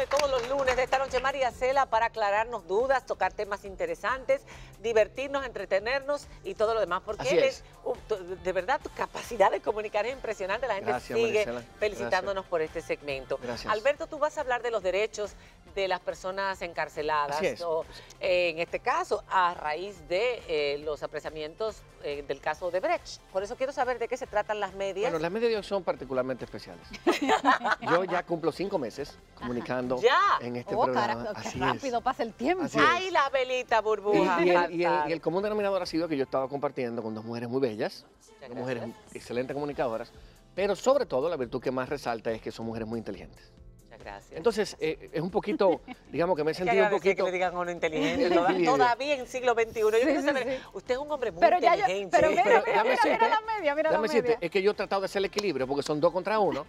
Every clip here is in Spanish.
de todos los lunes de esta noche, María Cela, para aclararnos dudas, tocar temas interesantes, divertirnos, entretenernos y todo lo demás. Porque Así él es. de verdad, tu capacidad de comunicar es impresionante. La gente Gracias, sigue Maricela. felicitándonos por este segmento. Gracias. Alberto, tú vas a hablar de los derechos de las personas encarceladas, Así es. o, en este caso, a raíz de los apresamientos del caso de Brecht. Por eso quiero saber de qué se tratan las medias. Bueno, las medias de hoy son particularmente especiales. Yo ya cumplo 5 meses comunicando ¿Ya? en este Oh, programa. carajo, qué Así rápido es. pasa el tiempo. Así es. ¡Ay, la velita burbuja! Y el común denominador ha sido que yo he estado compartiendo con dos mujeres muy bellas, Muchas dos mujeres gracias. excelentes comunicadoras, pero sobre todo la virtud que más resalta es que son mujeres muy inteligentes. Muchas gracias. Entonces, es un poquito, digamos que me he Es que sentido un agradecer poquito... que le digan a uno inteligente, El equilibrio. todavía en siglo XXI. Yo quiero sí, saber, sí. usted es un hombre muy Pero ya yo, inteligente. pero mira, Pero mira, déjame mira, decirte, mira la media, mira la Déjame decirte, media. es que yo he tratado de hacer el equilibrio porque son 2 contra 1.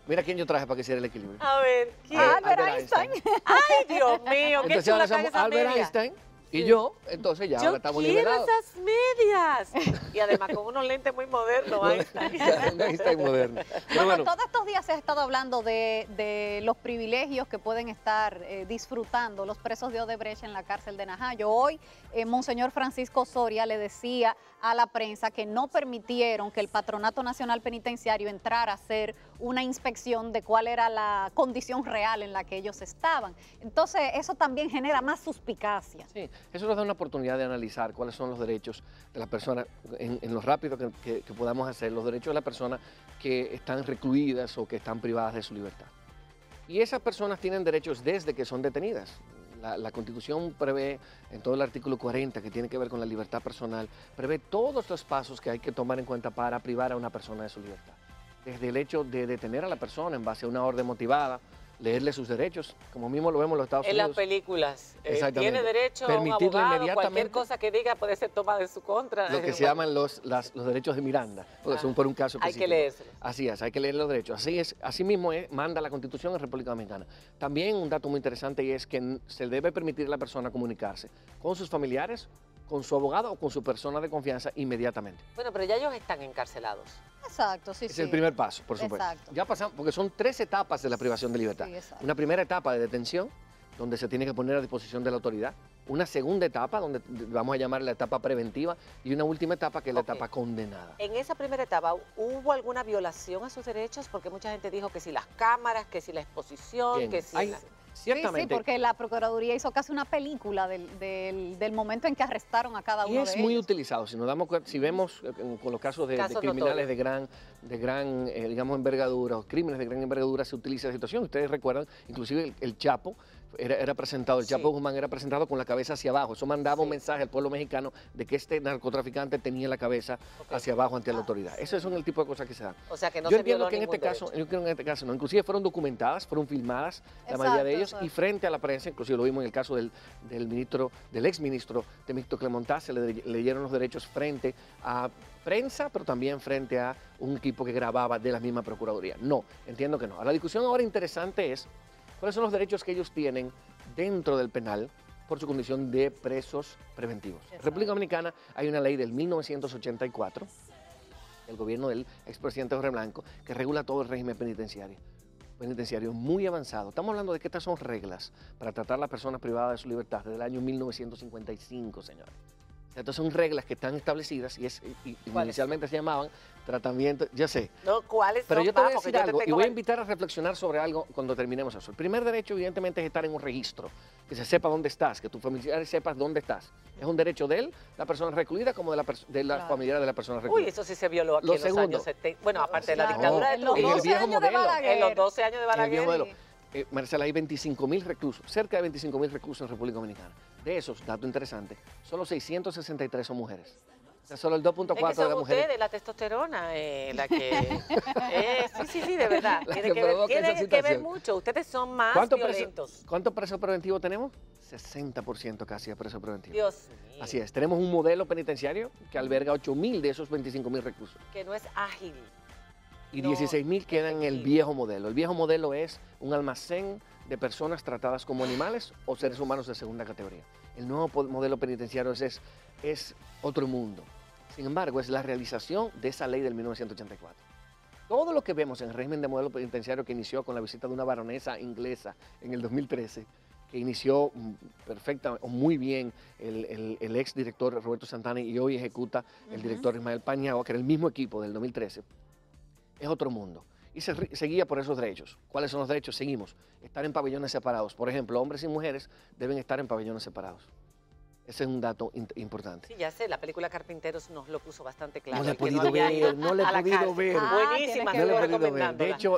Mira quién yo traje para que hiciera el equilibrio. A ver, ¿quién? Albert Einstein. ¡Ay, Dios mío! ¡Qué Entonces chula ahora están somos esas Albert medias! Einstein y yo, entonces ya Yo ahora estamos quiero nivelados. esas medias. Y además con unos lentes muy modernos, Einstein. Einstein moderno. Pero Bueno, bueno, todos estos días se ha estado hablando de los privilegios que pueden estar disfrutando los presos de Odebrecht en la cárcel de Najayo. Hoy, Monseñor Francisco Soria le decía a la prensa que no permitieron que el Patronato Nacional Penitenciario entrara a hacer una inspección de cuál era la condición real en la que ellos estaban. Entonces, eso también genera más suspicacia. sí, eso nos da una oportunidad de analizar cuáles son los derechos de la persona, en lo rápido que podamos hacer, los derechos de la persona que están recluidas o que están privadas de su libertad. Y esas personas tienen derechos desde que son detenidas. La Constitución prevé, en todo el artículo 40, que tiene que ver con la libertad personal, prevé todos los pasos que hay que tomar en cuenta para privar a una persona de su libertad. Desde el hecho de detener a la persona en base a una orden motivada, leerle sus derechos, como mismo lo vemos en los Estados En Unidos. las películas. Exactamente. Tiene derecho a un Permitirle abogado, cualquier inmediatamente cosa que diga puede ser tomada en su contra. Lo que se llaman los derechos de Miranda, porque son por un caso Hay específico. que leérselos. Así es, hay que leer los derechos. Así mismo manda la Constitución en República Dominicana. También un dato muy interesante y es que se debe permitir a la persona comunicarse con sus familiares, con su abogado o con su persona de confianza inmediatamente. Bueno, pero ya ellos están encarcelados. Exacto, sí, Es sí. el primer paso, por supuesto. Exacto. Ya pasamos, porque son 3 etapas de la privación de libertad. Sí, exacto. Una primera etapa de detención, donde se tiene que poner a disposición de la autoridad. Una segunda etapa, donde vamos a llamar la etapa preventiva. Y una última etapa, que es la Ok. etapa condenada. En esa primera etapa, ¿hubo alguna violación a sus derechos? Porque mucha gente dijo que si las cámaras, que si la exposición, Bien, que si... hay- ciertamente. Sí, sí, porque la Procuraduría hizo casi una película del momento en que arrestaron a cada Y uno es de muy ellos. utilizado. Si nos damos cuenta, si vemos con los casos de Casos criminales notorios. de gran digamos, envergadura, o crímenes de gran envergadura, se utiliza la situación. Ustedes recuerdan, inclusive el Chapo era presentado, el Sí. Chapo Guzmán era presentado con la cabeza hacia abajo. Eso mandaba un Sí. mensaje al pueblo mexicano de que este narcotraficante tenía la cabeza Ok. hacia abajo ante la autoridad. Esos son el tipo de cosas que se dan. O sea, que no Yo se entiendo violó que en ningún este caso, derecho. yo creo que en este caso no, inclusive fueron documentadas, fueron filmadas la mayoría de Exacto, ellos y exacto. frente a la prensa, inclusive lo vimos en el caso del exministro Temístocles Clemontá, se le leyeron los derechos frente a prensa, pero también frente a un equipo que grababa de la misma Procuraduría. No, entiendo que no. La discusión ahora interesante es cuáles son los derechos que ellos tienen dentro del penal por su condición de presos preventivos. En República Dominicana hay una ley del 1984, el gobierno del expresidente Jorge Blanco, que regula todo el régimen penitenciario muy avanzado. Estamos hablando de que estas son reglas para tratar a las personas privadas de su libertad desde el año 1955, señores. O sea, estas son reglas que están establecidas y ¿Cuáles? inicialmente se llamaban tratamiento, ya sé. No, ¿cuáles Pero son? yo te voy a Vamos, que decir yo te algo y tengo voy a val- invitar a reflexionar sobre algo cuando terminemos eso. El primer derecho, evidentemente, es estar en un registro, que se sepa dónde estás, que tus familiares sepas dónde estás. Es un derecho de él, la persona recluida, como de la Claro. familiar de la persona Uy, recluida. eso sí se violó aquí Lo en los segundo. años 70. Bueno, aparte de la Claro. dictadura de En los En el 12 viejo años de modelo. Balaguer. En los 12 años de En el viejo Balaguer. modelo. Marcela, hay 25.000 reclusos, cerca de 25.000 reclusos en República Dominicana. De esos, dato interesante, solo 663 son mujeres. O sea, solo el 2.4 Es que de son las mujeres. ustedes, la testosterona, la que... sí, de verdad. La Tiene que que ver, provoca esa tiene que ver situación. mucho. Ustedes son más ¿Cuántos violentos. presos preventivos tenemos? 60% casi de presos preventivos. Dios mío. Así es, tenemos un modelo penitenciario que alberga 8.000 de esos 25.000 reclusos. Que no es ágil. Y No, 16.000 quedan en el efectivo. viejo modelo. El viejo modelo es un almacén de personas tratadas como animales o seres humanos de segunda categoría. El nuevo modelo penitenciario es otro mundo. Sin embargo, es la realización de esa ley del 1984. Todo lo que vemos en el régimen de modelo penitenciario que inició con la visita de una baronesa inglesa en el 2013, que inició perfecta o muy bien el ex director Roberto Santana y hoy ejecuta el director Ismael Pañao, que era el mismo equipo del 2013, es otro mundo. Y se guía por esos derechos. ¿Cuáles son los derechos? Seguimos. Estar en pabellones separados. Por ejemplo, hombres y mujeres deben estar en pabellones separados. Ese es un dato importante. Sí, ya sé, la película Carpinteros nos lo puso bastante claro. No le he podido ver, no le he podido ver. Buenísima, No le he podido ver.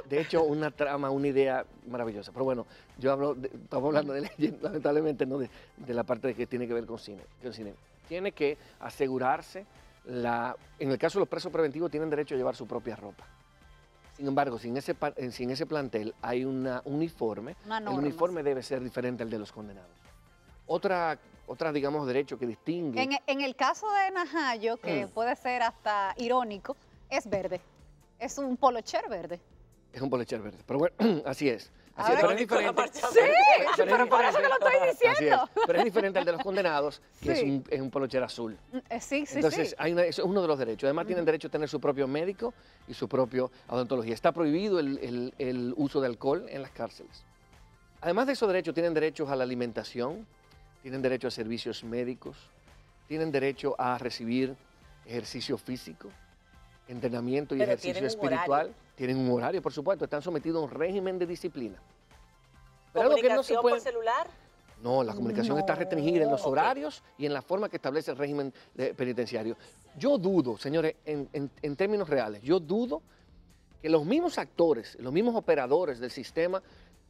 De hecho, una trama, una idea maravillosa. Pero bueno, estamos hablando de ley, lamentablemente no de la parte de que tiene que ver con cine. Tiene que asegurarse, en el caso de los presos preventivos tienen derecho a llevar su propia ropa. Sin embargo, sin ese plantel hay un uniforme. El uniforme debe ser diferente al de los condenados. Otra, digamos, derecho que distingue. En el caso de Najayo, que puede ser hasta irónico, es verde. Es un polocher verde. Es un polocher verde. Pero bueno, así es. Pero es diferente. Sí, pero por eso que lo estoy diciendo. Pero es diferente al de los condenados, que es un polocher azul. Sí. Entonces, eso es uno de los derechos. Además, tienen derecho a tener su propio médico y su propia odontología. Está prohibido el uso de alcohol en las cárceles. Además de esos derechos, tienen derechos a la alimentación, tienen derecho a servicios médicos, tienen derecho a recibir ejercicio físico, entrenamiento y ejercicio espiritual. Tienen un horario, por supuesto, están sometidos a un régimen de disciplina. Pero ¿comunicación por celular? No, la comunicación está restringida en los horarios y en la forma que establece el régimen penitenciario. Yo dudo, señores, en términos reales, yo dudo que los mismos actores, los mismos operadores del sistema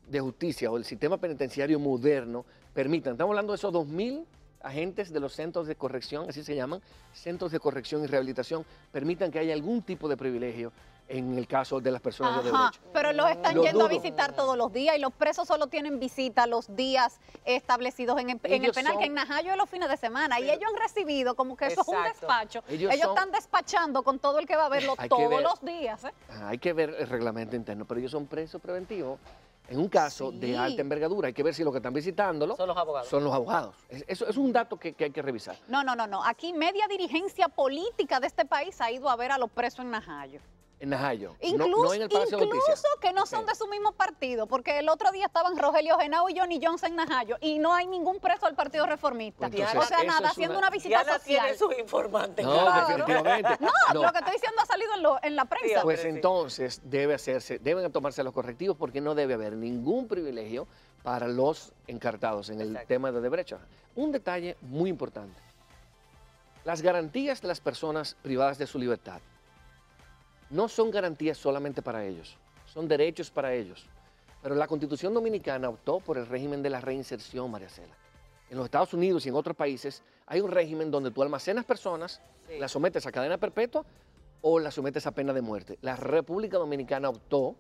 de justicia o el sistema penitenciario moderno permitan, estamos hablando de esos 2.000 agentes de los centros de corrección, así se llaman, centros de corrección y rehabilitación, permitan que haya algún tipo de privilegio en el caso de las personas de derecho. Pero los están yendo a visitar todos los días y los presos solo tienen visita los días establecidos en el penal, que en Najayo es los fines de semana. Y ellos han recibido como que eso es un despacho. Ellos están despachando con todo el que va a verlo todos los días. Hay que ver el reglamento interno, pero ellos son presos preventivos. En un caso de alta envergadura, hay que ver si los que están visitándolo son los abogados. Son los abogados. Eso es un dato que hay que revisar. No. Aquí media dirigencia política de este país ha ido a ver a los presos en Najayo. En Najayo, incluso, no en el Palacio de Justicia. Incluso que no son de su mismo partido, porque el otro día estaban Rogelio Genao y Johnny Jones en Najayo y no hay ningún preso del Partido Reformista. Pues entonces, o sea, nada, haciendo una visita Diana social. Tiene sus informantes. No, definitivamente. No, lo que estoy diciendo ha salido en la prensa. Pues entonces deben tomarse los correctivos porque no debe haber ningún privilegio para los encartados en el tema de Odebrecht. Un detalle muy importante. Las garantías de las personas privadas de su libertad no son garantías solamente para ellos, son derechos para ellos. Pero la Constitución Dominicana optó por el régimen de la reinserción, María Cela. En los Estados Unidos y en otros países hay un régimen donde tú almacenas personas, las sometes a cadena perpetua o las sometes a pena de muerte. La República Dominicana optó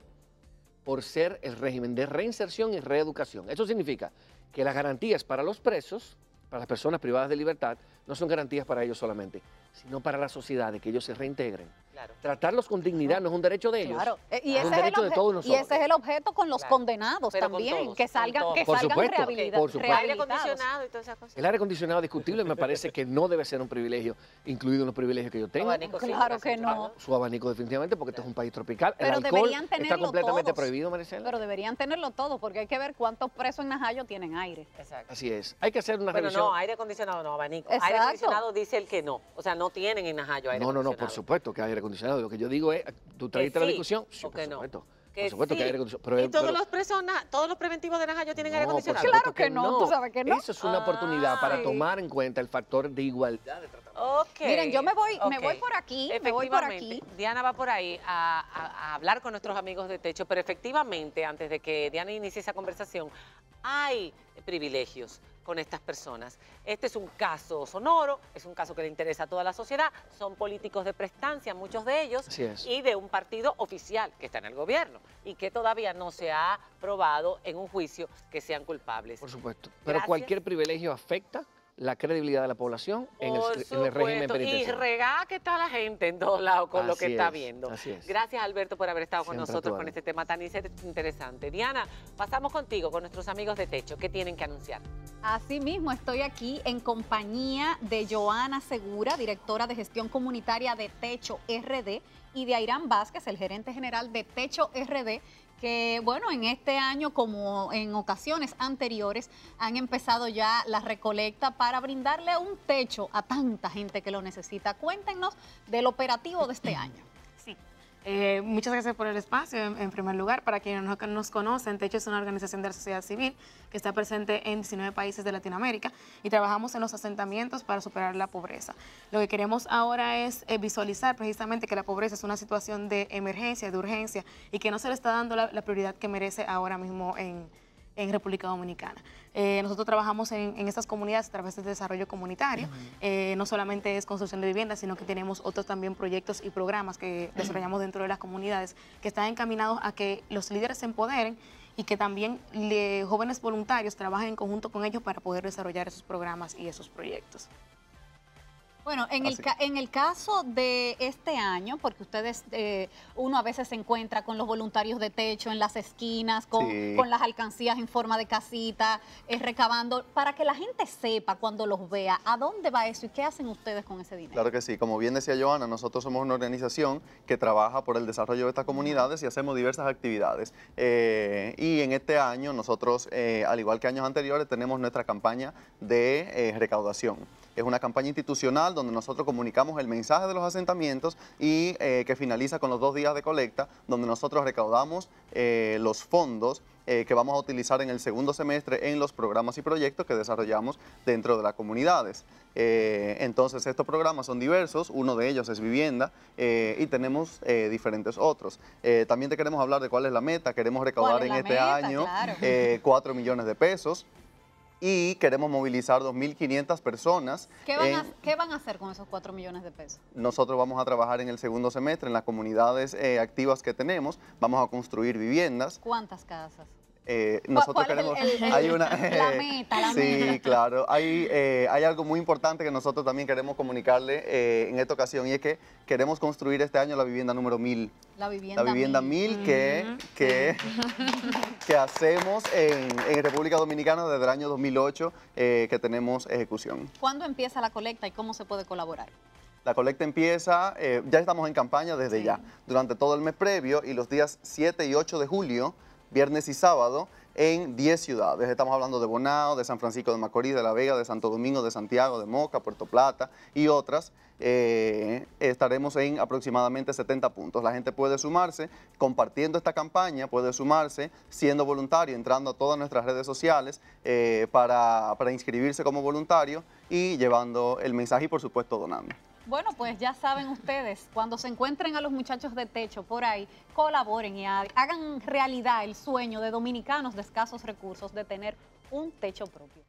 por ser el régimen de reinserción y reeducación. Eso significa que las garantías para los presos, para las personas privadas de libertad, no son garantías para ellos solamente, sino para la sociedad, de que ellos se reintegren. Claro. Tratarlos con dignidad no es un derecho de ellos, y es un derecho de todos nosotros. Y ese es el objeto con los condenados también, que salgan rehabilitados. El aire acondicionado y todas esas cosas. El aire acondicionado discutible me parece que no debe ser un privilegio, incluido en los privilegios que yo tengo. Claro que no. Su abanico definitivamente, porque este es un país tropical. Pero el alcohol deberían tenerlo está completamente todos. prohibido, Maricela. Pero deberían tenerlo todo, porque hay que ver cuántos presos en Najayo tienen aire. Exacto. Así es. Hay que hacer una revisión. No, aire acondicionado no, abanico. Exacto. Aire acondicionado dice el que no. O sea, no tienen en Najayo aire acondicionado. No, por supuesto que hay aire acondicionado. Lo que yo digo es, ¿tú trajiste la discusión? Sí, por supuesto. Por supuesto que hay aire acondicionado. ¿Y todos los presos, todos los preventivos de Najayo tienen aire acondicionado? Claro que no, tú sabes que no. Eso es una oportunidad para tomar en cuenta el factor de igualdad de tratamiento. Miren, yo me voy por aquí, Diana va por ahí a hablar con nuestros amigos de Techo, pero efectivamente, antes de que Diana inicie esa conversación, hay privilegios con estas personas. Este es un caso sonoro, es un caso que le interesa a toda la sociedad, son políticos de prestancia, muchos de ellos, y de un partido oficial que está en el gobierno y que todavía no se ha probado en un juicio que sean culpables. Por supuesto, pero cualquier privilegio afecta la credibilidad de la población en el régimen penitenciario. Y regá que está la gente en todos lados con lo que está viendo. Así es. Gracias, Alberto, por haber estado con Siempre nosotros con este tema tan interesante. Diana, pasamos contigo, con nuestros amigos de Techo. ¿Qué tienen que anunciar? Asimismo, estoy aquí en compañía de Joana Segura, directora de gestión comunitaria de Techo RD, y de Airán Vázquez, el gerente general de Techo RD, que bueno, en este año como en ocasiones anteriores han empezado ya la recolecta para brindarle un techo a tanta gente que lo necesita. Cuéntenos del operativo de este año. Sí. Muchas gracias por el espacio. En primer lugar, para quienes no nos conocen, Techo es una organización de la sociedad civil que está presente en 19 países de Latinoamérica y trabajamos en los asentamientos para superar la pobreza. Lo que queremos ahora es visualizar precisamente que la pobreza es una situación de emergencia, de urgencia y que no se le está dando la prioridad que merece ahora mismo en República Dominicana. Nosotros trabajamos en estas comunidades a través del desarrollo comunitario. No solamente es construcción de viviendas, sino que tenemos otros también proyectos y programas que desarrollamos dentro de las comunidades que están encaminados a que los líderes se empoderen y que también jóvenes voluntarios trabajen en conjunto con ellos para poder desarrollar esos programas y esos proyectos. Bueno, en el caso de este año, porque ustedes, uno a veces se encuentra con los voluntarios de Techo en las esquinas, con las alcancías en forma de casita, recabando, para que la gente sepa cuando los vea, ¿a dónde va eso y qué hacen ustedes con ese dinero? Claro que sí, como bien decía Joana, nosotros somos una organización que trabaja por el desarrollo de estas comunidades y hacemos diversas actividades. Y en este año nosotros, al igual que años anteriores, tenemos nuestra campaña de recaudación. Es una campaña institucional donde nosotros comunicamos el mensaje de los asentamientos y que finaliza con los 2 días de colecta, donde nosotros recaudamos los fondos que vamos a utilizar en el segundo semestre en los programas y proyectos que desarrollamos dentro de las comunidades. Entonces estos programas son diversos, uno de ellos es vivienda y tenemos diferentes otros. También te queremos hablar de cuál es la meta. Queremos recaudar en este año 4 millones de pesos. Y queremos movilizar 2.500 personas. ¿Qué van a hacer con esos 4 millones de pesos? Nosotros vamos a trabajar en el segundo semestre en las comunidades activas que tenemos. Vamos a construir viviendas. ¿Cuántas casas? Nosotros queremos... hay una, la meta. Sí, claro. Hay algo muy importante que nosotros también queremos comunicarle en esta ocasión y es que queremos construir este año la vivienda número 1000. La vivienda 1000 que hacemos en República Dominicana desde el año 2008 que tenemos ejecución. ¿Cuándo empieza la colecta y cómo se puede colaborar? La colecta empieza, ya estamos en campaña desde ya, durante todo el mes previo y los días 7 y 8 de julio, viernes y sábado, en 10 ciudades. Estamos hablando de Bonao, de San Francisco de Macorís, de La Vega, de Santo Domingo, de Santiago, de Moca, Puerto Plata y otras. Estaremos en aproximadamente 70 puntos. La gente puede sumarse compartiendo esta campaña, puede sumarse siendo voluntario, entrando a todas nuestras redes sociales para inscribirse como voluntario y llevando el mensaje y por supuesto donando. Bueno, pues ya saben ustedes, cuando se encuentren a los muchachos de Techo por ahí, colaboren y hagan realidad el sueño de dominicanos de escasos recursos de tener un techo propio.